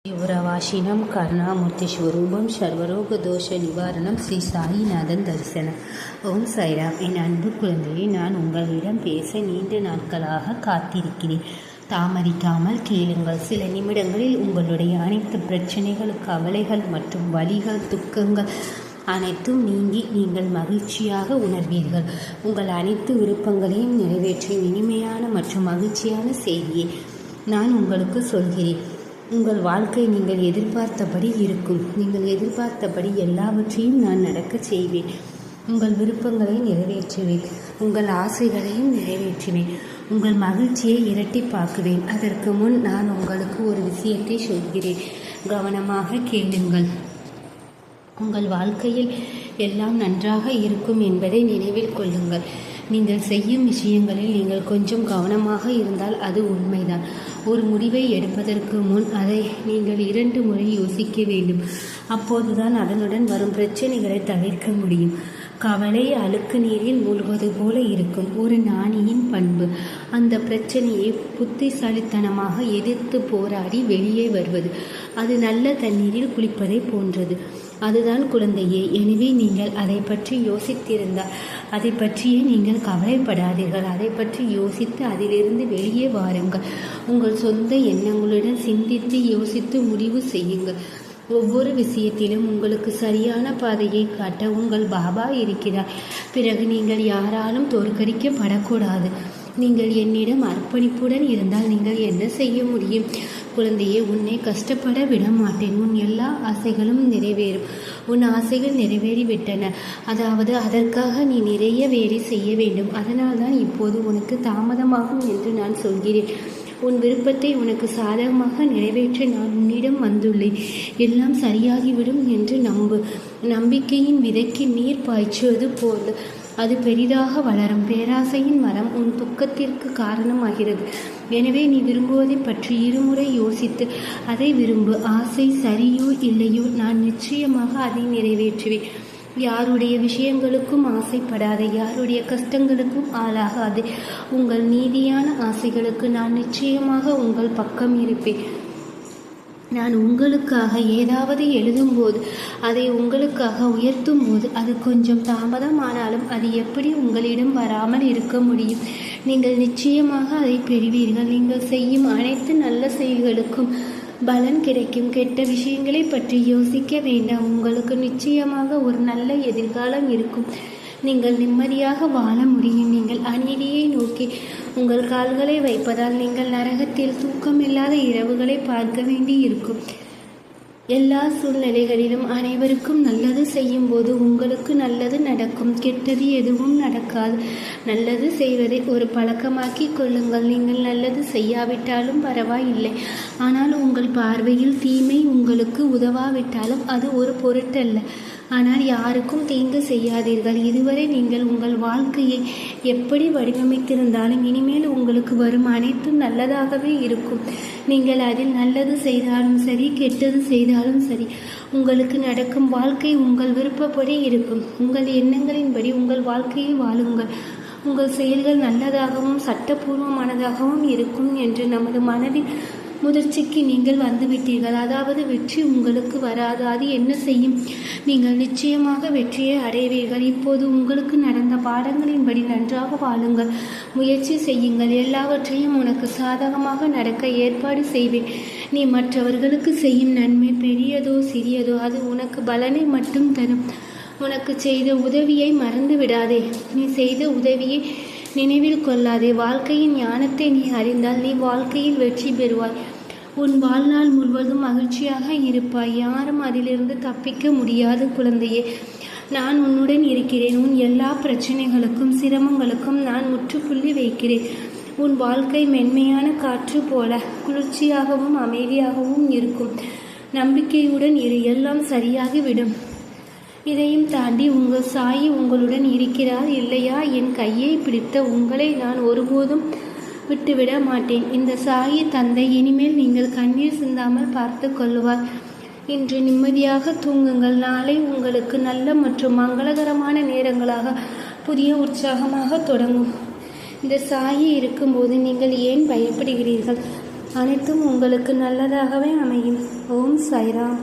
யுவரவாசினம் கருணாமூர்த்தி ஸ்வரூபம் சர்வரோக தோஷ நிவாரணம் ஸ்ரீ சாயிநாதன் தரிசனம். ஓம் சாய்ராம். என் அன்பு குழந்தையை, நான் உங்களிடம் பேச நீண்ட நாட்களாக காத்திருக்கிறேன். தாமதிக்காமல் கேளுங்கள். சில நிமிடங்களில் உங்களுடைய அனைத்து பிரச்சனைகள், கவலைகள் மற்றும் வலிகள், துக்கங்கள் அனைத்தும் நீங்கி நீங்கள் மகிழ்ச்சியாக உணர்வீர்கள். உங்கள் அனைத்து விருப்பங்களையும் நிறைவேற்றும் இனிமையான மற்றும் மகிழ்ச்சியான செய்தியை நான் உங்களுக்கு சொல்கிறேன். உங்கள் வாழ்க்கை நீங்கள் எதிர்பார்த்தபடி இருக்கும். நீங்கள் எதிர்பார்த்தபடி எல்லாவற்றையும் நான் நடக்கச் செய்வேன். உங்கள் விருப்பங்களை நிறைவேற்றுவேன். உங்கள் ஆசைகளையும் நிறைவேற்றுவேன். உங்கள் மகிழ்ச்சியை இரட்டிப்பாக்குவேன். அதற்கு முன் நான் உங்களுக்கு ஒரு விஷயத்தை சொல்கிறேன். கவனமாக கேளுங்கள். உங்கள் வாழ்க்கையில் எல்லாம் நன்றாக இருக்கும் என்பதை நினைவில் கொள்ளுங்கள். நீங்கள் செய்யும் விஷயங்களில் நீங்கள் கொஞ்சம் கவனமாக இருந்தால் அது உண்மைதான். ஒரு முடிவை எடுப்பதற்கு முன் அதை நீங்கள் 2 முறை யோசிக்க வேண்டும். அப்போதுதான் அதனுடன் வரும் பிரச்சனைகளை தவிர்க்க முடியும். கவலை அழுக்கு நீரில் மூழ்குவது போல இருக்கும் ஒரு ஞானியின் பண்பு. அந்த பிரச்சனையை புத்திசாலித்தனமாக எதிர்த்து போராடி வெளியே வருவது. அது நல்ல தண்ணீரில் குளிப்பதை போன்றது. அதுதான் குழந்தையே. எனவே நீங்கள் அதை பற்றி யோசித்திருந்தால் அதை பற்றியே நீங்கள் கவலைப்படாதீர்கள். அதை பற்றி யோசித்து அதிலிருந்து வெளியே வாருங்கள். உங்கள் சொந்த எண்ணங்களுடன் சிந்தித்து யோசித்து முடிவு செய்யுங்கள். ஒவ்வொரு விஷயத்திலும் உங்களுக்கு சரியான பாதையை காட்ட உங்கள் பாபா இருக்கிறார். பிறகு நீங்கள் யாராலும் தோற்கடிக்கப்படக்கூடாது. நீங்கள் என்னிடம் அர்ப்பணிப்புடன் இருந்தால் நீங்கள் என்ன செய்ய முடியும்? குழந்தையே, உன்னை கஷ்டப்பட விட மாட்டேன். உன் எல்லா ஆசைகளும் நிறைவேறும். உன் ஆசைகள் நிறைவேறிவிட்டன. அதாவது அதற்காக நீ நிறைய வேலை செய்ய வேண்டும். அதனால்தான் இப்போது உனக்கு தாமதமாகும் என்று நான் சொல்கிறேன். உன் விருப்பத்தை உனக்கு சாதகமாக நிறைவேற்ற நான் உன்னிடம் வந்துள்ளேன். எல்லாம் சரியாகிவிடும் என்று நம்பு. நம்பிக்கையின் விதைக்கு நீர் பாய்ச்சுவது போல் அது பெரிதாக வளரும். பேராசையின் மரம் உன் துக்கத்திற்கு காரணமாகிறது. எனவே நீ விரும்புவதை பற்றி 2 முறை யோசித்து அதை விரும்பு. ஆசை சரியோ இல்லையோ, நான் நிச்சயமாக அதை நிறைவேற்றுவேன். யாருடைய விஷயங்களுக்கும் ஆசைப்படாதே. யாருடைய கஷ்டங்களுக்கும் ஆளாகாதே. உங்கள் நீதியான ஆசைகளுக்கு நான் நிச்சயமாக உங்கள் பக்கம் இருப்பேன். நான் உங்களுக்காக ஏதாவது எழுதும்போது, அதை உங்களுக்காக உயர்த்தும் போது அது கொஞ்சம் தாமதமானாலும் அது எப்படி உங்களிடம் வராமல் இருக்க முடியும்? நீங்கள் நிச்சயமாக அதை பெறுவீர்கள். நீங்கள் செய்யும் அனைத்து நல்ல செயல்களுக்கும் பலன் கிடைக்கும். கெட்ட விஷயங்களை பற்றி யோசிக்க வேண்டாம். உங்களுக்கு நிச்சயமாக ஒரு நல்ல எதிர்காலம் இருக்கும். நீங்கள் நிம்மதியாக வாழ முடியும். நீங்கள் அநீதியை நோக்கி உங்கள் கால்களை வைப்பதால் நீங்கள் நரகத்தில் தூக்கமில்லாத இரவுகளை பார்க்க வேண்டி இருக்கும். எல்லா சூழ்நிலைகளிலும் அனைவருக்கும் நல்லது செய்யும் போது உங்களுக்கு நல்லது நடக்கும். கெட்டது எதுவும் நடக்காது. நல்லது செய்வதை ஒரு பழக்கமாக்கி கொள்ளுங்கள். நீங்கள் நல்லது செய்யாவிட்டாலும் பரவாயில்லை. ஆனால் உங்கள் பார்வையில் தீமை உங்களுக்கு உதவாவிட்டாலும் அது ஒரு பொருட்டல்ல. ஆனால் யாருக்கும் தீங்கு செய்யாதீர்கள். இதுவரை நீங்கள் உங்கள் வாழ்க்கையை எப்படி வடிவமைத்திருந்தாலும் இனிமேல் உங்களுக்கு வரும் அனைத்தும் நல்லதாகவே இருக்கும். நீங்கள் அதில் நல்லது செய்தாலும் சரி, கெட்டது செய்தாலும் சரி, உங்களுக்கு நடக்கும் வாழ்க்கை உங்கள் விருப்பப்படி இருக்கும். உங்கள் எண்ணங்களின்படி உங்கள் வாழ்க்கையை வாழுங்கள். உங்கள் செயல்கள் நல்லதாகவும் சட்டபூர்வமானதாகவும் இருக்கும் என்று நமது மனதின் முதிர்ச்சிக்கு நீங்கள் வந்துவிட்டீர்கள். அதாவது வெற்றி உங்களுக்கு வராது. அது என்ன செய்யும்? நீங்கள் நிச்சயமாக வெற்றியை அடைவீர்கள். இப்போது உங்களுக்கு நடந்த பாடங்களின்படி நன்றாக வாழுங்கள். முயற்சி செய்யுங்கள். எல்லாவற்றையும் உனக்கு சாதகமாக நடக்க ஏற்பாடு செய்வேன். நீ மற்றவர்களுக்கு செய்யும் நன்மை பெரியதோ சிறியதோ அது உனக்கு பலனை மட்டும் தரும். உனக்கு செய்த உதவியை மறந்து விடாதே. நீ செய்த உதவியை நினைவில் கொள்ளாதே. வாழ்க்கையின் ஞானத்தை நீ அறிந்தால் நீ வாழ்க்கையில் வெற்றி பெறுவாய். உன் வாழ்நாள் முழுவதும் மகிழ்ச்சியாக இருப்பாய். யாரும் அதிலிருந்து தப்பிக்க முடியாது. குழந்தையே, நான் உன்னுடன் இருக்கிறேன். உன் எல்லா பிரச்சனைகளுக்கும் சிரமங்களுக்கும் நான் முற்றுப்புள்ளி வைக்கிறேன். உன் வாழ்க்கை மென்மையான காற்று போல குளிர்ச்சியாகவும் அமைதியாகவும் இருக்கும். நம்பிக்கையுடன் இரு. எல்லாம் சரியாகிவிடும். இதையும் தாண்டி உங்கள் சாயி உங்களுடன் இருக்கிறார் இல்லையா? என் கையை பிடித்த உங்களை நான் ஒருபோதும் விட்டுவிட மாட்டேன். இந்த சாயி தந்தை இனிமேல் நீங்கள் கண்ணீர் சிந்தாமல் பார்த்து கொள்வார். இன்று நிம்மதியாக தூங்குங்கள். நாளை உங்களுக்கு நல்ல மற்றும் மங்களகரமான நேரங்களாக புதிய உற்சாகமாக தொடங்கும். இந்த சாயி இருக்கும்போது நீங்கள் ஏன் பயப்படுகிறீர்கள்? அனைத்தும் உங்களுக்கு நல்லதாகவே அமையும். ஓம் சாய்ராம்.